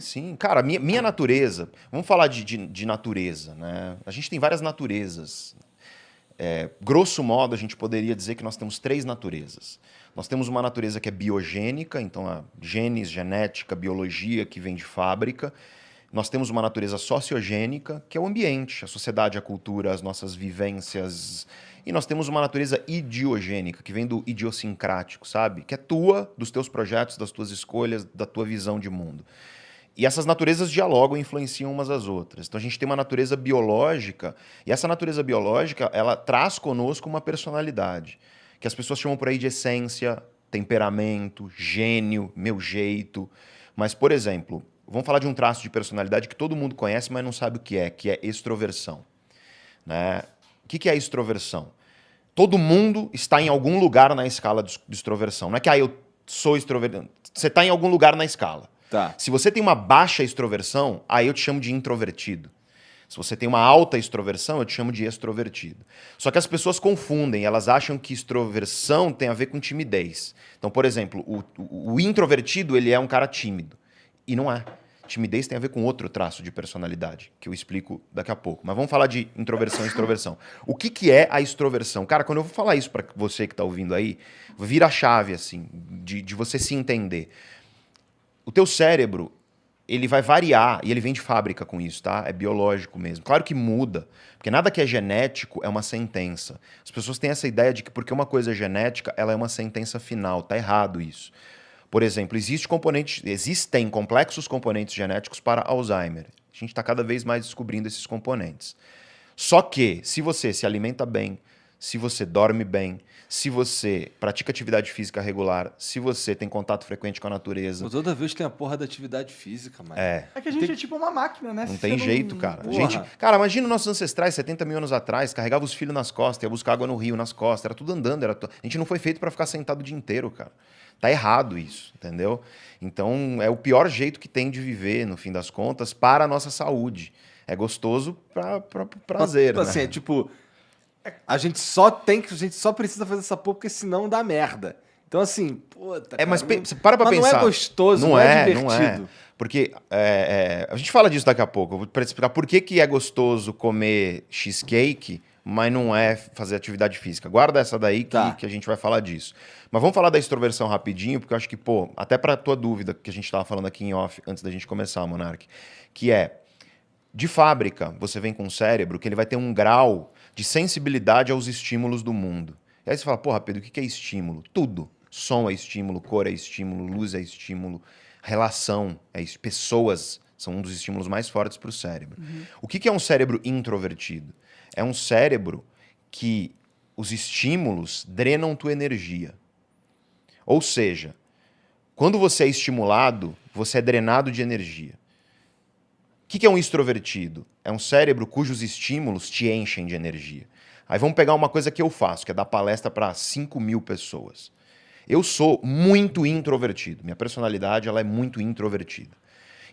sim. Cara, minha natureza... Vamos falar de natureza, né? A gente tem várias naturezas. Grosso modo, a gente poderia dizer que nós temos 3 naturezas. Nós temos uma natureza que é biogênica, então a genes, genética, biologia que vem de fábrica. Nós temos uma natureza sociogênica, que é o ambiente, a sociedade, a cultura, as nossas vivências. E nós temos uma natureza idiogênica, que vem do idiosincrático, sabe? Que é tua, dos teus projetos, das tuas escolhas, da tua visão de mundo. E essas naturezas dialogam e influenciam umas às outras. Então a gente tem uma natureza biológica, e essa natureza biológica, ela traz conosco uma personalidade, que as pessoas chamam por aí de essência, temperamento, gênio, meu jeito. Mas, por exemplo, vamos falar de um traço de personalidade que todo mundo conhece, mas não sabe o que é extroversão. Né? O que é extroversão? Todo mundo está em algum lugar na escala de extroversão. Não é que eu sou extrovertido. Você está em algum lugar na escala. Tá. Se você tem uma baixa extroversão, aí eu te chamo de introvertido. Se você tem uma alta extroversão, eu te chamo de extrovertido. Só que as pessoas confundem, elas acham que extroversão tem a ver com timidez. Então, por exemplo, o introvertido, ele é um cara tímido. E não é. Timidez tem a ver com outro traço de personalidade, que eu explico daqui a pouco. Mas vamos falar de introversão e extroversão. O que é a extroversão? Cara, quando eu vou falar isso para você que está ouvindo aí, vira a chave, assim, de você se entender. O teu cérebro, ele vai variar, e ele vem de fábrica com isso, tá? É biológico mesmo. Claro que muda, porque nada que é genético é uma sentença. As pessoas têm essa ideia de que porque uma coisa é genética, ela é uma sentença final. Tá errado isso. Por exemplo, existem complexos componentes genéticos para Alzheimer. A gente está cada vez mais descobrindo esses componentes. Só que, se você se alimenta bem, se você dorme bem, se você pratica atividade física regular, se você tem contato frequente com a natureza... Toda vez tem a porra da atividade física, mano. É que a gente é tipo uma máquina, né? Não tem jeito, cara. Porra. Cara, imagina nossos ancestrais, 70 mil anos atrás, carregavam os filhos nas costas, ia buscar água no rio, nas costas, era tudo andando. A gente não foi feito para ficar sentado o dia inteiro, cara. Tá errado isso, entendeu? Então, é o pior jeito que tem de viver, no fim das contas, para a nossa saúde. É gostoso para prazer, né? Assim, é tipo... A gente só precisa fazer essa porra porque senão dá merda. Então, assim, puta, mas cara, para pra mas pensar. não é gostoso, não é divertido. Não é. Porque a gente fala disso daqui a pouco. Eu vou explicar por que é gostoso comer cheesecake, mas não é fazer atividade física. Guarda essa daí que a gente vai falar disso. Mas vamos falar da extroversão rapidinho, porque eu acho que, até pra tua dúvida que a gente tava falando aqui em off, antes da gente começar, Monark, que é, de fábrica, você vem com um cérebro que ele vai ter um grau de sensibilidade aos estímulos do mundo. E aí você fala, porra, Pedro, o que é estímulo? Tudo. Som é estímulo, cor é estímulo, luz é estímulo, relação, pessoas são um dos estímulos mais fortes para o cérebro. Uhum. O que é um cérebro introvertido? É um cérebro que os estímulos drenam tua energia. Ou seja, quando você é estimulado, você é drenado de energia. O que é um extrovertido? É um cérebro cujos estímulos te enchem de energia. Aí vamos pegar uma coisa que eu faço, que é dar palestra para 5 mil pessoas. Eu sou muito introvertido. Minha personalidade ela é muito introvertida.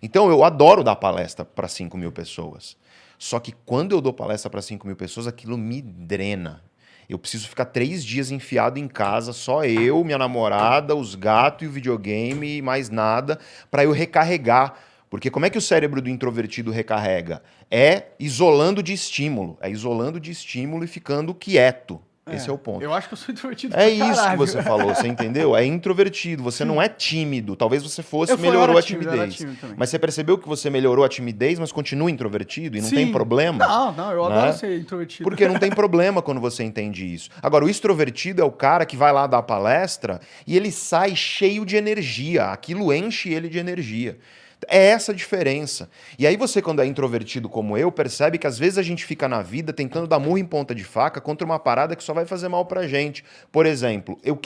Então eu adoro dar palestra para 5 mil pessoas. Só que quando eu dou palestra para 5 mil pessoas, aquilo me drena. Eu preciso ficar 3 dias enfiado em casa, só eu, minha namorada, os gatos e o videogame e mais nada, para eu recarregar. Porque como é que o cérebro do introvertido recarrega? É isolando de estímulo. É isolando de estímulo e ficando quieto. Esse é o ponto. Eu acho que eu sou introvertido. É isso que você falou, você entendeu? É introvertido, você não é tímido. Talvez você fosse, melhorou a timidez. Mas você percebeu que você melhorou a timidez, mas continua introvertido e não tem problema? Não, eu adoro ser introvertido. Porque não tem problema quando você entende isso. Agora, o extrovertido é o cara que vai lá dar palestra e ele sai cheio de energia. Aquilo enche ele de energia. É essa a diferença. E aí você, quando é introvertido como eu, percebe que às vezes a gente fica na vida tentando dar murro em ponta de faca contra uma parada que só vai fazer mal pra gente. Por exemplo, o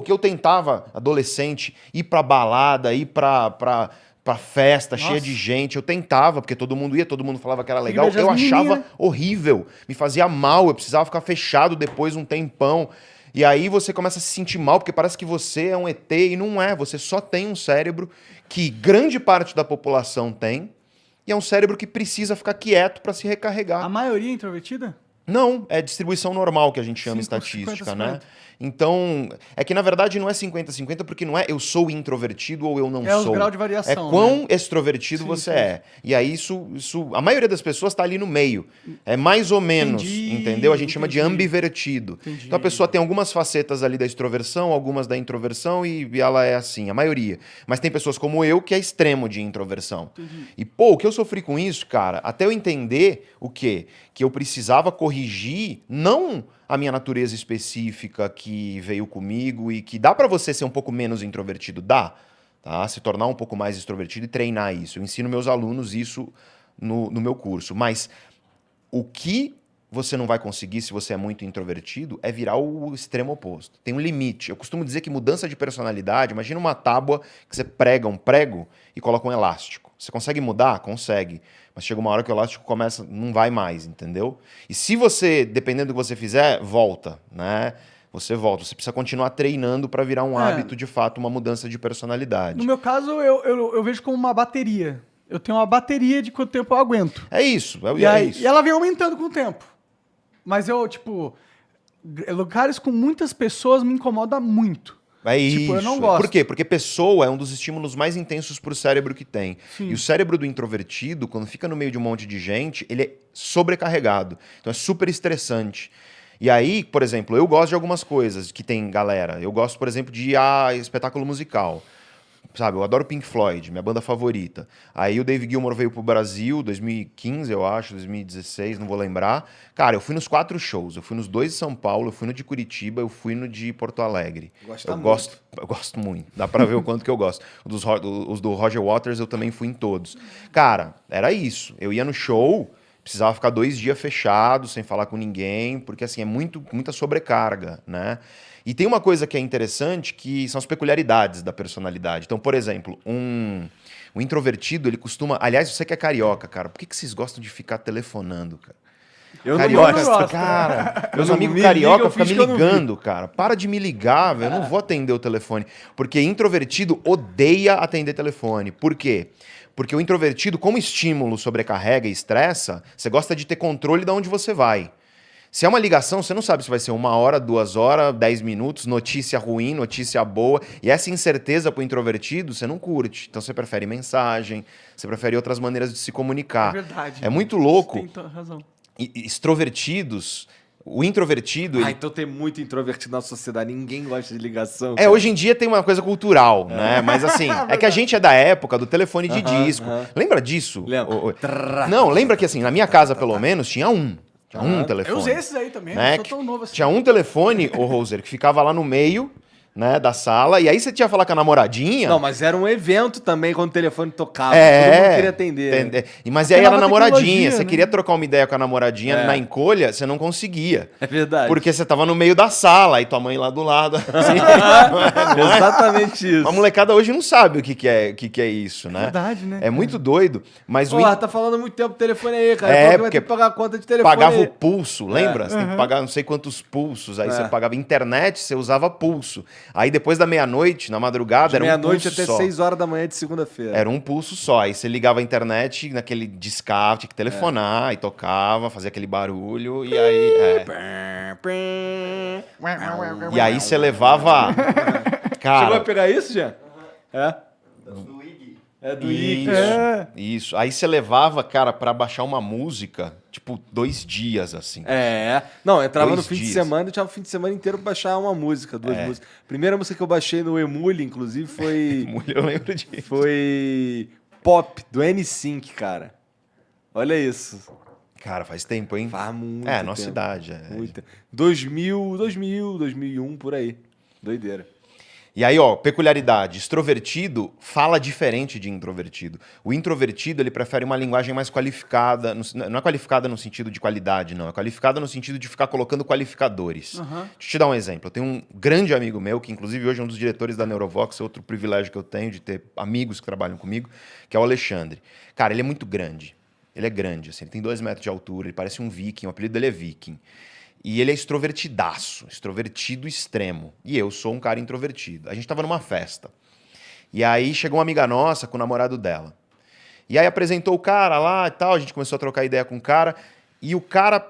que eu tentava, adolescente, ir pra balada, ir pra festa cheia de gente, eu tentava, porque todo mundo ia, todo mundo falava que era legal, eu achava horrível, me fazia mal, eu precisava ficar fechado depois um tempão. E aí você começa a se sentir mal, porque parece que você é um ET e não é. Você só tem um cérebro que grande parte da população tem e é um cérebro que precisa ficar quieto para se recarregar. A maioria é introvertida? Não, é distribuição normal que a gente chama estatística, 50, né? Então, é que na verdade não é 50-50, porque não é eu sou introvertido ou eu não É os sou. graus de variação, É quão extrovertido Sim, você sim. é. E aí a maioria das pessoas está ali no meio. É mais ou menos, Entendi, entendeu? A gente chama de entendi. ambivertido. Entendi. Então a pessoa tem algumas facetas ali da extroversão, algumas da introversão e ela é assim, a maioria. Mas tem pessoas como eu que é extremo de introversão. E pô, o que eu sofri com isso, cara, até eu entender o quê? Que eu precisava corrigir não a minha natureza específica que veio comigo e que dá pra você ser um pouco menos introvertido, dá, tá? Se tornar um pouco mais extrovertido e treinar isso. Eu ensino meus alunos isso no meu curso. Mas o que você não vai conseguir se você é muito introvertido é virar o extremo oposto. Tem um limite. Eu costumo dizer que mudança de personalidade, imagina uma tábua que você prega um prego e coloca um elástico. Você consegue mudar? Consegue. Mas chega uma hora que o elástico começa, não vai mais, entendeu? E se você, dependendo do que você fizer, volta, né? Você volta. Você precisa continuar treinando para virar um hábito, de fato, uma mudança de personalidade. No meu caso, eu vejo como uma bateria. Eu tenho uma bateria de quanto tempo eu aguento. É isso. E ela vem aumentando com o tempo. Mas eu, tipo, lugares com muitas pessoas me incomoda muito. É Tipo, isso. eu não gosto. Por quê? Porque pessoa é um dos estímulos mais intensos para o cérebro que tem. Sim. E o cérebro do introvertido, quando fica no meio de um monte de gente, ele é sobrecarregado. Então é super estressante. E aí, por exemplo, eu gosto de algumas coisas que tem galera. Eu gosto, por exemplo, de ir a espetáculo musical. Sabe, eu adoro Pink Floyd, minha banda favorita. Aí o Dave Gilmour veio pro Brasil, 2015, eu acho, 2016, não vou lembrar. Cara, eu fui nos 4 shows. Eu fui nos 2 de São Paulo, eu fui no de Curitiba, eu fui no de Porto Alegre. Eu gosto muito. Dá pra ver o quanto que eu gosto. Os do Roger Waters eu também fui em todos. Cara, era isso. Eu ia no show, precisava ficar 2 dias fechado, sem falar com ninguém, porque assim, é muita sobrecarga, né? E tem uma coisa que é interessante, que são as peculiaridades da personalidade. Então, por exemplo, o introvertido, ele costuma... Aliás, você que é carioca, cara, por que vocês gostam de ficar telefonando, cara? Eu Carioca, não gosto. cara, meus não amigos me carioca liga, eu ficam me finjo que eu não vi. ligando, cara. Para de me ligar, velho. Eu não vou atender o telefone. Porque introvertido odeia atender telefone. Por quê? Porque o introvertido, como estímulo sobrecarrega e estressa, você gosta de ter controle de onde você vai. Se é uma ligação, você não sabe se vai ser 1 hora, 2 horas, 10 minutos, notícia ruim, notícia boa. E essa incerteza pro introvertido, você não curte. Então você prefere mensagem, você prefere outras maneiras de se comunicar. É verdade. É muito louco. Você tem razão. Extrovertidos, o introvertido... ele- Então tem muito introvertido na sociedade. Ninguém gosta de ligação. É, cara. hoje em dia tem uma coisa cultural, né? Mas assim, é que a gente é da época do telefone de disco. Lembra disso? Lembro. Não, lembra que assim, na minha casa pelo menos tinha um. Tinha um telefone. Eu usei esses aí também, né? não sou tão novo assim. Tinha um telefone, ô Roser, que ficava lá no meio, né, da sala, e aí você tinha que falar com a namoradinha. Não, mas era um evento também quando o telefone tocava. É, Todo mundo queria atender. entende- Né? Mas aí Porque era nova namoradinha. tecnologia, Você né? queria trocar uma ideia com a namoradinha É. na encolha, você não conseguia. É verdade. Porque você tava no meio da sala, e tua mãe lá do lado. Assim, não é? Exatamente isso. A molecada hoje não sabe o que é isso, né? Verdade, né, É muito doido, mas Porra, tá falando há muito tempo o telefone aí, cara. É, Qual que vai porque ter que pagar a conta de telefone pagava aí? o pulso, lembra? Você tem que pagar não sei quantos pulsos. Aí você pagava internet, você usava pulso. Aí depois da meia-noite, na madrugada, era um Meia-noite pulso até só. 6 horas da manhã de segunda-feira. Era um pulso só. Aí você ligava a internet naquele discave, tinha que telefonar, e tocava, fazia aquele barulho, e aí... E aí você levava... Chegou a Cara... pegar isso, Jean? É? É do Isso, Ig. isso. Aí você levava, cara, pra baixar uma música, tipo, 2 dias, assim. É. Não, eu entrava 2 no fim de dias. semana e tinha o fim de semana inteiro pra baixar uma música, 2 músicas. Primeira música que eu baixei no Emule, inclusive, foi... Eu lembro disso. foi Pop, do N-Sync, cara. Olha isso. Cara, faz tempo, hein? Faz muito É, nossa tempo. idade. Muito. 2001, por aí. Doideira. E aí, ó, peculiaridade. Extrovertido fala diferente de introvertido. O introvertido, ele prefere uma linguagem mais qualificada. Não é qualificada no sentido de qualidade, não. É qualificada no sentido de ficar colocando qualificadores. Deixa eu te dar um exemplo. Eu tenho um grande amigo meu, que inclusive hoje é um dos diretores da Neurovox, é outro privilégio que eu tenho de ter amigos que trabalham comigo, que é o Alexandre. Cara, ele é muito grande. Ele é grande, assim. Ele tem 2 metros de altura, ele parece um viking, o apelido dele é viking. E ele é extrovertidaço, extrovertido extremo. E eu sou um cara introvertido. A gente tava numa festa. E aí chegou uma amiga nossa com o namorado dela. E aí apresentou o cara lá e tal, a gente começou a trocar ideia com o cara. E o cara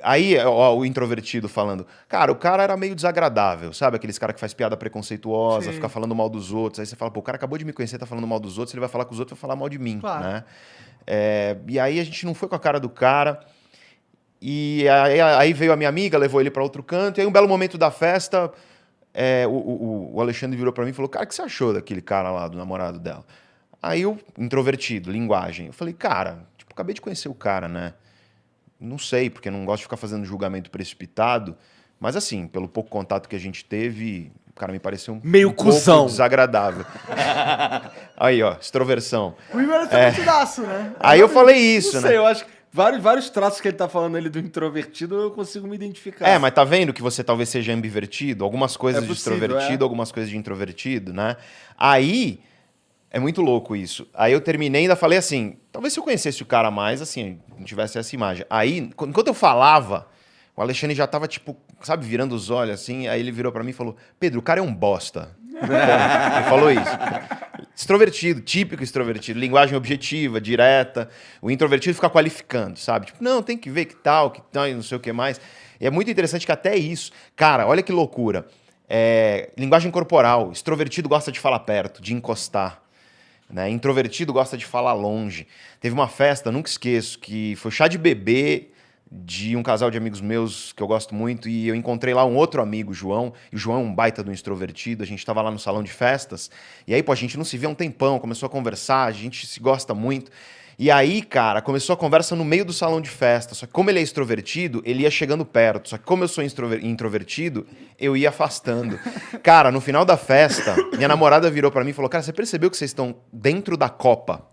Aí, ó, o introvertido falando, cara, o cara era meio desagradável, sabe? Aqueles cara que faz piada preconceituosa, Sim. fica falando mal dos outros. Aí você fala, pô, o cara acabou de me conhecer, tá falando mal dos outros, ele vai falar com os outros, vai falar mal de mim, Claro. né? E aí a gente não foi com a cara do cara. E aí veio a minha amiga, levou ele pra outro canto. E aí um belo momento da festa, o Alexandre virou pra mim e falou, cara, o que você achou daquele cara lá, do namorado dela? Aí eu, introvertido, linguagem, eu falei, cara, tipo, acabei de conhecer o cara, né? Não sei, porque não gosto de ficar fazendo julgamento precipitado, mas assim, pelo pouco contato que a gente teve, o cara me pareceu Meio um pouco cuzão. desagradável. Aí, ó, extroversão. O Igor é divertidaço, né? Aí eu falei isso, Não né? sei, eu acho que vários traços que ele tá falando ali do introvertido eu consigo me identificar. Mas tá vendo que você talvez seja ambivertido? Algumas coisas É de possível, extrovertido, algumas coisas de introvertido, né? Aí, é muito louco isso. Aí eu terminei e ainda falei assim, talvez se eu conhecesse o cara mais, assim, não tivesse essa imagem. Aí, enquanto eu falava, o Alexandre já tava, tipo, sabe, virando os olhos, assim, aí ele virou pra mim e falou, Pedro, o cara é um bosta. Ele falou isso. Extrovertido, típico extrovertido, linguagem objetiva, direta. O introvertido fica qualificando, sabe? Tipo, não, tem que ver que tal, e não sei o que mais. E é muito interessante que até isso... Cara, olha que loucura. Linguagem corporal. Extrovertido gosta de falar perto, de encostar. Né? Introvertido gosta de falar longe. Teve uma festa, nunca esqueço, que foi chá de bebê de um casal de amigos meus que eu gosto muito, e eu encontrei lá um outro amigo, João, e o João é um baita do extrovertido, a gente tava lá no salão de festas, e aí, pô, a gente não se vê há um tempão, começou a conversar, a gente se gosta muito, e aí, cara, começou a conversa no meio do salão de festa, só que como ele é extrovertido, ele ia chegando perto, só que como eu sou introvertido, eu ia afastando. Cara, no final da festa, minha namorada virou pra mim e falou, cara, você percebeu que vocês estão dentro da copa?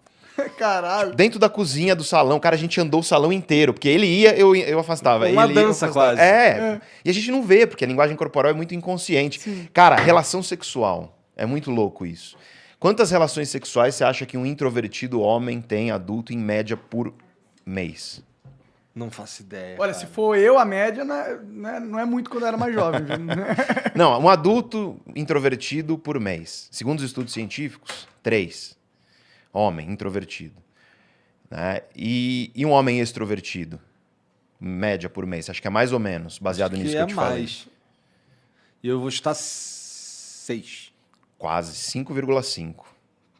Caralho. Dentro da cozinha do salão, cara, a gente andou o salão inteiro, porque ele ia, eu afastava. Uma Ele ia, eu dança afastava. quase. E a gente não vê, porque a linguagem corporal é muito inconsciente. Sim. Cara, relação sexual, é muito louco isso. Quantas relações sexuais você acha que um introvertido homem tem, adulto, em média, por mês? Não faço ideia. Olha, cara. se for eu, a média não é muito quando eu era mais jovem, viu? Não, um adulto introvertido por mês. Segundo os estudos científicos, 3. Homem, introvertido. Né? E um homem extrovertido? Média por mês. Acho que é mais ou menos, baseado nisso que eu te falei. Mais. E eu vou estar 6. Quase, 5,5.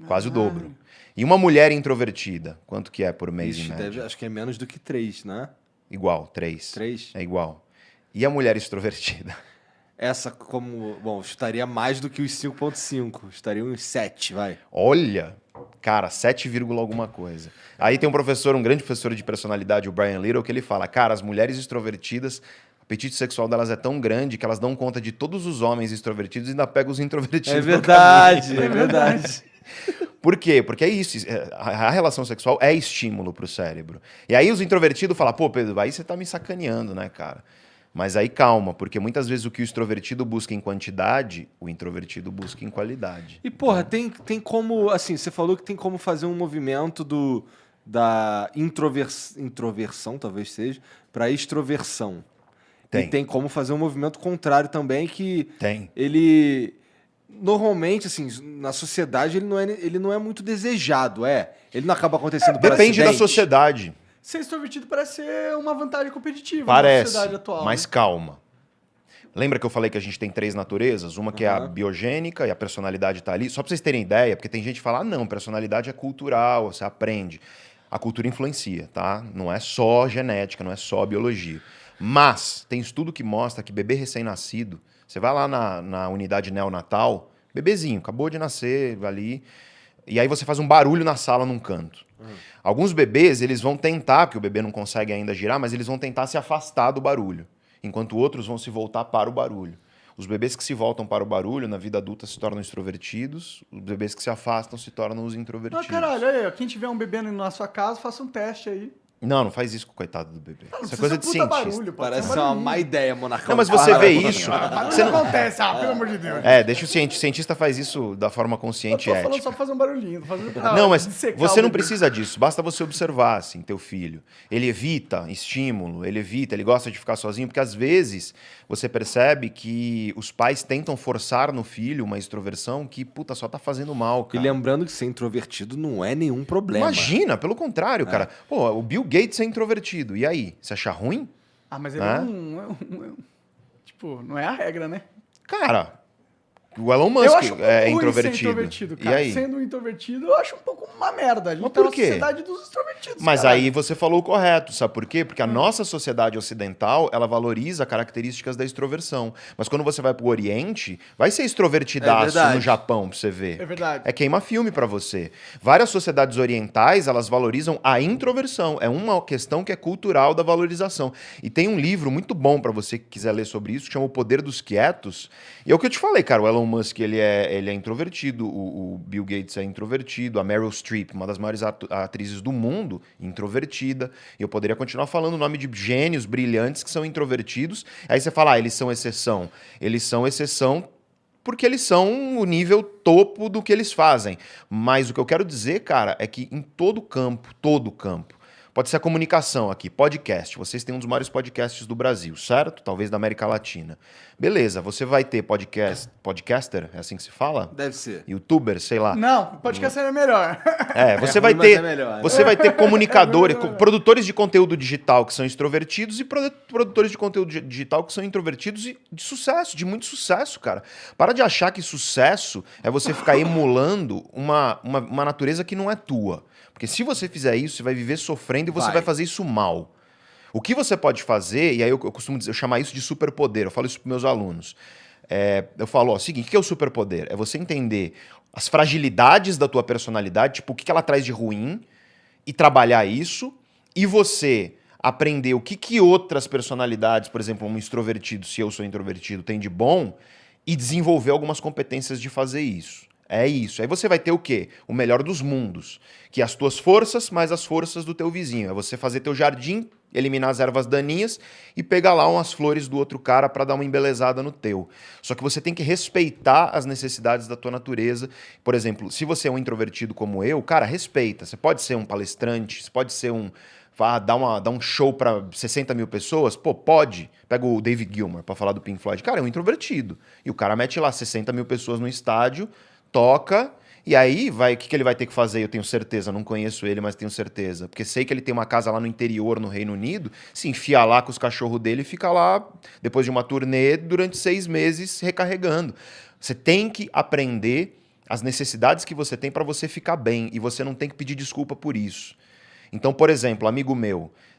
Quase o dobro. E uma mulher introvertida? Quanto que é por mês em média? Acho que é menos do que 3, né? Igual, 3. 3? É igual. E a mulher extrovertida? Essa como... Bom, estaria mais do que os 5,5. Estaria uns 7, vai. Olha, cara, 7, alguma coisa. Aí tem um professor, um grande professor de personalidade, o Brian Little, que ele fala, cara, as mulheres extrovertidas, o apetite sexual delas é tão grande que elas dão conta de todos os homens extrovertidos e ainda pegam os introvertidos. É verdade, é verdade. Por quê? Porque é isso, a relação sexual é estímulo pro cérebro. E aí os introvertidos falam, pô, Pedro, aí você tá me sacaneando, né, cara? Mas aí calma, porque muitas vezes o que o extrovertido busca em quantidade, o introvertido busca em qualidade. E, porra, tem como... Assim, você falou que tem como fazer um movimento da introversão, talvez seja, para extroversão. Tem. E tem como fazer um movimento contrário também, que Tem. ele... Normalmente, assim, na sociedade ele não é muito desejado, é? Ele não acaba acontecendo por Depende da acidente. sociedade. Ser extrovertido parece ser uma vantagem competitiva na Parece, sociedade atual. mas né? calma. Lembra que eu falei que a gente tem 3 naturezas? Uma que é a biogênica e a personalidade tá ali. Só pra vocês terem ideia, porque tem gente que fala, ah, não, personalidade é cultural, você aprende. A cultura influencia, tá? Não é só genética, não é só biologia. Mas tem estudo que mostra que bebê recém-nascido, você vai lá na unidade neonatal, bebezinho, acabou de nascer ali, e aí você faz um barulho na sala num canto. Alguns bebês, eles vão tentar, porque o bebê não consegue ainda girar, mas eles vão tentar se afastar do barulho, enquanto outros vão se voltar para o barulho. Os bebês que se voltam para o barulho, na vida adulta, se tornam extrovertidos, os bebês que se afastam se tornam os introvertidos. Ah, caralho, aí, ó, quem tiver um bebê na sua casa, faça um teste aí. Não faz isso com o coitado do bebê. Não Isso é precisa coisa de puta cientista. barulho, pode Parece ser um uma barulhinho. má ideia, Monarcão. Não, mas você vê isso... Barulho não acontece, pelo amor de Deus. Deixa o cientista faz isso da forma Eu consciente tô e falando ética. só pra fazer um barulhinho. Tô fazendo Não, mas dissecar você o não bebê. precisa disso. Basta você observar, assim, teu filho. Ele evita estímulo, ele gosta de ficar sozinho, porque às vezes você percebe que os pais tentam forçar no filho uma extroversão que, puta, só tá fazendo mal, E cara. lembrando que ser introvertido não é nenhum problema. Imagina, pelo contrário, cara. Pô, o Bill Gates é introvertido. E aí? Você acha ruim? mas ele tipo, não é a regra, né? Cara, o Elon Musk Eu acho é ruim introvertido. ser introvertido, E cara. aí? Sendo um introvertido, eu acho um pouco uma merda. A gente Mas tá por na quê? sociedade dos extrovertidos, Mas caralho. aí você falou o correto, sabe por quê? Porque a nossa sociedade ocidental, ela valoriza características da extroversão. Mas quando você vai pro Oriente, vai ser extrovertidaço verdade. no Japão, pra você ver. É verdade. É queima-filme pra você. Várias sociedades orientais, elas valorizam a introversão. É uma questão que é cultural da valorização. E tem um livro muito bom pra você que quiser ler sobre isso, que chama O Poder dos Quietos. E é o que eu te falei, cara, o Elon Musk, ele é introvertido, o Bill Gates é introvertido, a Meryl Streep, uma das maiores atrizes do mundo, introvertida. E eu poderia continuar falando o nome de gênios brilhantes que são introvertidos. Aí você fala, eles são exceção. Eles são exceção porque eles são o nível topo do que eles fazem. Mas o que eu quero dizer, cara, é que em todo campo, pode ser a comunicação aqui, podcast. Vocês têm um dos maiores podcasts do Brasil, certo? Talvez da América Latina. Beleza, você vai ter podcaster, é assim que se fala? Deve ser. Youtuber, sei lá. Não, podcast é melhor. Você É vai ruim, mas ter, é melhor, né? você vai ter comunicadores, produtores de conteúdo digital que são extrovertidos e produtores de conteúdo digital que são introvertidos e de sucesso, de muito sucesso, cara. Para de achar que sucesso é você ficar emulando uma natureza que não é tua. Porque se você fizer isso, você vai viver sofrendo e você vai fazer isso mal. O que você pode fazer, e aí eu costumo dizer, eu chamar isso de superpoder, eu falo isso para meus alunos. Eu falo, ó, seguinte, o que é o superpoder? É você entender as fragilidades da tua personalidade, tipo, o que ela traz de ruim, e trabalhar isso, e você aprender o que outras personalidades, por exemplo, um extrovertido, se eu sou introvertido, tem de bom, e desenvolver algumas competências de fazer isso. É isso. Aí você vai ter o quê? O melhor dos mundos. Que é as tuas forças mais as forças do teu vizinho. É você fazer teu jardim, eliminar as ervas daninhas e pegar lá umas flores do outro cara para dar uma embelezada no teu. Só que você tem que respeitar as necessidades da tua natureza. Por exemplo, se você é um introvertido como eu, cara, respeita. Você pode ser um palestrante, você pode ser dar um show para 60 mil pessoas? Pô, pode. Pega o David Gilmour para falar do Pink Floyd. Cara, é um introvertido. E o cara mete lá 60 mil pessoas no estádio, toca, e aí o que ele vai ter que fazer? Eu tenho certeza, não conheço ele, mas tenho certeza. Porque sei que ele tem uma casa lá no interior, no Reino Unido, se enfia lá com os cachorros dele e fica lá, depois de uma turnê, durante 6 meses recarregando. Você tem que aprender as necessidades que você tem para você ficar bem, e você não tem que pedir desculpa por isso. Então, por exemplo,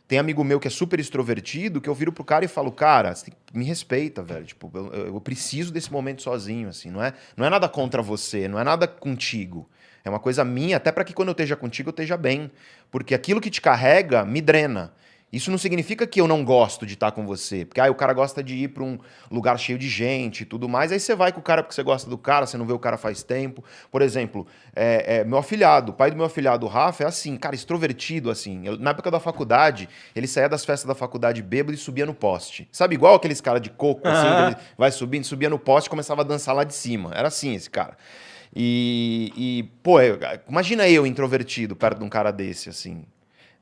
tem amigo meu que é super extrovertido, que eu viro pro cara e falo, cara, você me respeita, velho. Tipo, eu preciso desse momento sozinho, assim. Não é nada contra você, não é nada contigo. É uma coisa minha, até para que quando eu esteja contigo, eu esteja bem. Porque aquilo que te carrega me drena. Isso não significa que eu não gosto de estar com você. Porque o cara gosta de ir para um lugar cheio de gente e tudo mais. Aí você vai com o cara porque você gosta do cara, você não vê o cara faz tempo. Por exemplo, meu afilhado, o pai do meu afilhado, o Rafa, é assim, cara, extrovertido, assim. Na época da faculdade, ele saía das festas da faculdade bêbado e subia no poste. Sabe, igual aqueles caras de coco, assim, que ele vai subindo, subia no poste e começava a dançar lá de cima. Era assim esse cara. Pô, imagina eu introvertido perto de um cara desse, assim.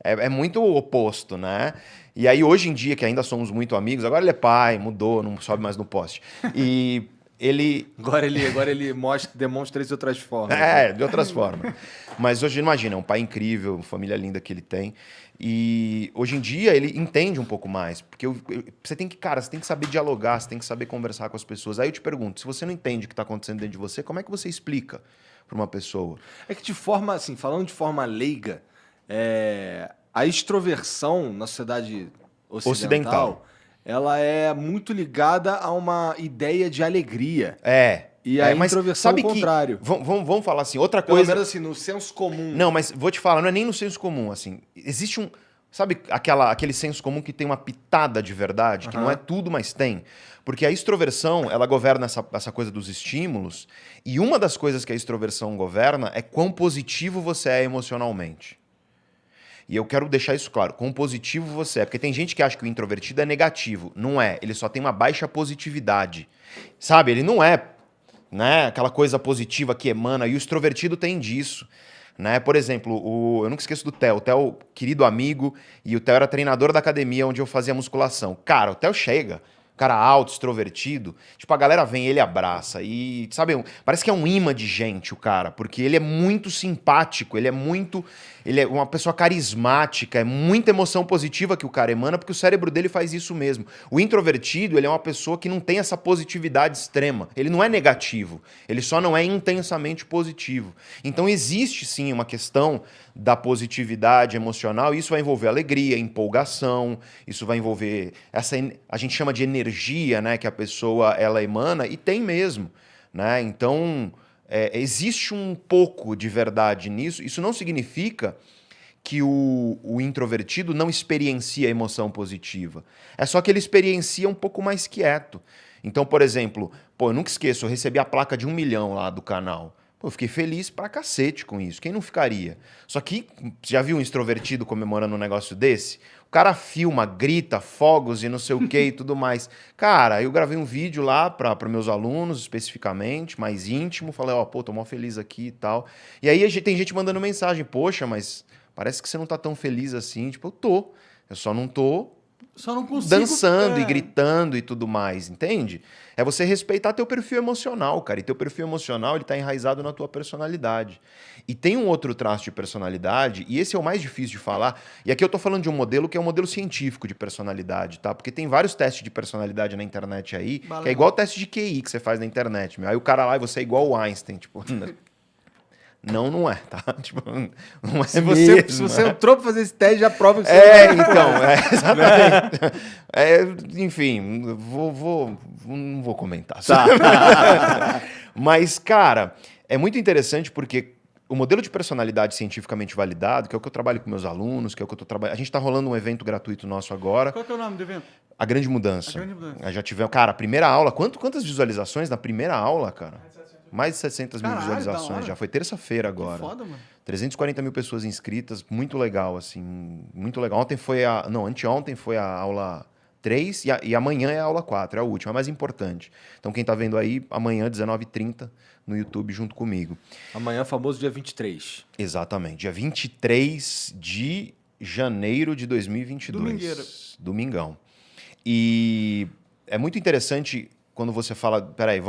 É muito o oposto, né? E aí, hoje em dia, que ainda somos muito amigos, agora ele é pai, mudou, não sobe mais no poste. E ele... Agora ele demonstra isso de outras formas. De outras formas. Mas hoje, imagina, é um pai incrível, família linda que ele tem. E hoje em dia ele entende um pouco mais. Porque você tem que saber dialogar, você tem que saber conversar com as pessoas. Aí eu te pergunto, se você não entende o que está acontecendo dentro de você, como é que você explica para uma pessoa? É que de forma, assim, falando de forma leiga, a extroversão na sociedade ocidental, ela é muito ligada a uma ideia de alegria. E a introversão é o contrário. Vamos falar assim, outra Pelo coisa... menos assim, no senso comum. Não, mas vou te falar, não é nem no senso comum, assim. Existe um... Sabe aquele senso comum que tem uma pitada de verdade? Que não é tudo, mas tem. Porque a extroversão, ela governa essa coisa dos estímulos. E uma das coisas que a extroversão governa é quão positivo você é emocionalmente. E eu quero deixar isso claro, quão positivo você é. Porque tem gente que acha que o introvertido é negativo. Não é, ele só tem uma baixa positividade. Sabe, ele não é, né, aquela coisa positiva que emana, e o extrovertido tem disso. Né? Por exemplo, eu nunca esqueço do Theo. O Theo, querido amigo, e o Theo era treinador da academia onde eu fazia musculação. Cara, o Theo chega, cara alto, extrovertido, tipo, a galera vem, ele abraça, e, sabe, parece que é um imã de gente o cara, porque ele é muito simpático, ele é muito... ele é uma pessoa carismática, é muita emoção positiva que o cara emana, porque o cérebro dele faz isso mesmo. O introvertido, ele é uma pessoa que não tem essa positividade extrema. Ele não é negativo, ele só não é intensamente positivo. Então existe sim uma questão da positividade emocional, e isso vai envolver alegria, empolgação, isso vai envolver a gente chama de energia, né, que a pessoa ela emana, e tem mesmo, né? Então existe um pouco de verdade nisso. Isso não significa que o introvertido não experiencia emoção positiva. É só que ele experiencia um pouco mais quieto. Então, por exemplo, eu nunca esqueço, eu recebi a placa de 1 milhão lá do canal. Eu fiquei feliz pra cacete com isso. Quem não ficaria? Só que, já viu um extrovertido comemorando um negócio desse? O cara filma, grita, fogos e não sei o que e tudo mais. Cara, eu gravei um vídeo lá para meus alunos, especificamente, mais íntimo. Falei, tô mó feliz aqui e tal. E aí tem gente mandando mensagem. Poxa, mas parece que você não tá tão feliz assim. Tipo, eu tô. Eu só não tô dançando e gritando e tudo mais, entende? É você respeitar teu perfil emocional, cara. E teu perfil emocional, ele tá enraizado na tua personalidade. E tem um outro traço de personalidade, e esse é o mais difícil de falar. E aqui eu tô falando de um modelo que é um modelo científico de personalidade, tá? Porque tem vários testes de personalidade na internet aí, que é igual o teste de QI que você faz na internet, meu. Aí o cara lá, e você é igual o Einstein, tipo... Não é, tá? Tipo, não é se você entrou pra fazer esse teste, já prova que você exatamente. Enfim, não vou comentar. Tá. Mas, cara, é muito interessante porque o modelo de personalidade cientificamente validado, que é o que eu trabalho com meus alunos, que é o que eu tô trabalhando... A gente tá rolando um evento gratuito nosso agora. Qual que é o nome do evento? A Grande Mudança. A Grande Mudança. Já tivemos... Cara, a primeira aula... Quantas visualizações na primeira aula, cara? Mais de 700 mil visualizações. Já foi terça-feira agora. Que foda, mano. 340 mil pessoas inscritas. Muito legal, assim. Muito legal. Anteontem foi a aula 3 e amanhã é a aula 4. É a última, é a mais importante. Então, quem tá vendo aí, amanhã, 19h30, no YouTube, junto comigo. Amanhã, famoso dia 23. Exatamente. Dia 23 de janeiro de 2022. Domingueira. Domingão. E é muito interessante quando você fala... Peraí,